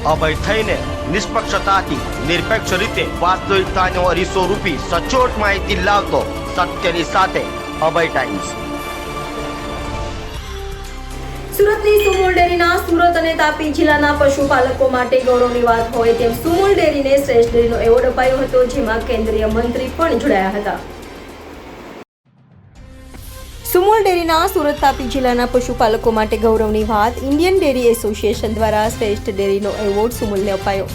અભય થઈને નિષ્પક્ષતાથી નિરપેક્ષ રીતે વાસ્તવિકતાનો અરીસો રૂપી સચોટ માહિતી લાવતો સત્યની સાથે અભય ટાઈમ્સ। સુરતની સુમુલ ડેરીના સુરત અને તાપી જિલ્લાના પશુપાલકો માટે ગૌરવની વાત હોય તેમ સુમુલ ડેરીને શ્રેષ્ઠ ડેરીનો એવોર્ડ અપાયો હતો, જેમાં કેન્દ્રીય મંત્રી પણ જોડાયા હતા। સુમુલ ડેરીના સુરત તાપી જિલ્લાના પશુપાલકો માટે ગૌરવની વાત। ઇન્ડિયન ડેરી એસોસિએશન દ્વારા શ્રેષ્ઠ ડેરીનો એવોર્ડ સુમુલને અપાયો।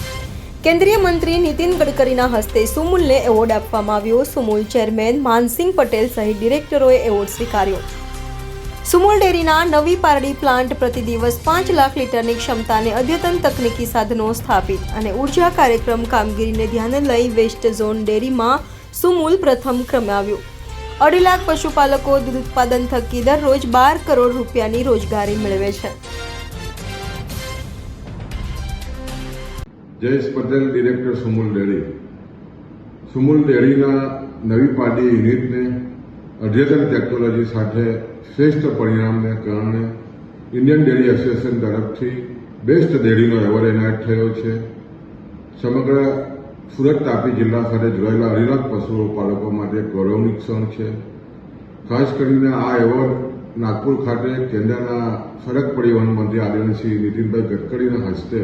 કેન્દ્રીય મંત્રી નીતિન ગડકરીના હસ્તે સુમુલને એવોર્ડ આપવામાં આવ્યો। સુમુલ ચેરમેન માનસિંહ પટેલ સહિત ડિરેક્ટરોએ એવોર્ડ સ્વીકાર્યો। સુમુલ ડેરીના નવી પારડી પ્લાન્ટ પ્રતિ દિવસ 5 લાખ લીટરની ક્ષમતાને અદ્યતન તકનીકી સાધનો સ્થાપિત અને ઉર્જા કાર્યક્રમ કામગીરીને ધ્યાને લઈ વેસ્ટ ઝોન ડેરીમાં સુમુલ પ્રથમ ક્રમે આવ્યું। 2.5 લાખ પશુપાલકો દૂધ ઉત્પાદન થકી દરરોજ 12 કરોડ રૂપિયાની રોજગારી મેળવે છે। Jayesh Patel, director Sumul dairy. સુમુલ ડેરીના નવી પારડી યુનિટને અદ્યતન ટેકનોલોજી સાથે શ્રેષ્ઠ પરિણામને કારણે ઇન્ડિયન ડેરી એસોસિએશન તરફથી બેસ્ટ ડેરીનો એવોર્ડ એનાયત થયો છે। સમગ્ર સુરત તાપી જિલ્લા સાથે જોડાયેલા 2.5 લાખ પશુપાલકો માટે ગૌરવની ક્ષણ છે। ખાસ કરીને આ એવોર્ડ નાગપુર ખાતે કેન્દ્રના સડક પરિવહન મંત્રી આદરણીય શ્રી નીતિનભાઈ ગડકરીના હસ્તે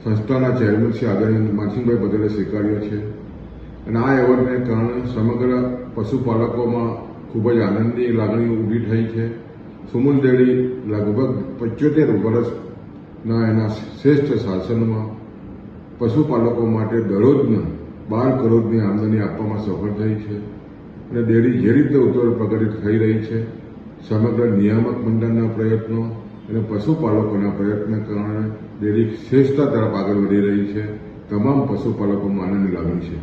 સંસ્થાના ચેરમેન શ્રી આદરણીય માનસિંહભાઈ પટેલે સ્વીકાર્યો છે અને આ એવોર્ડને કારણે સમગ્ર પશુપાલકોમાં ખૂબ જ આનંદની લાગણી ઊભી થઈ છે। સુમુલ ડેરી લગભગ 75 વર્ષના એના શ્રેષ્ઠ શાસનમાં પશુપાલકો માટે દરરોજના 12 કરોડની આમદની આપવામાં સફળ થઈ છે અને ડેરી જે રીતે ઉત્તર પ્રગતિ થઈ રહી છે, સમગ્ર નિયામક મંડળના પ્રયત્નો અને પશુપાલકોના પ્રયત્નને કારણે ડેરી શ્રેષ્ઠતા તરફ આગળ વધી રહી છે। તમામ પશુપાલકોમાં આનંદની લાગણી છે।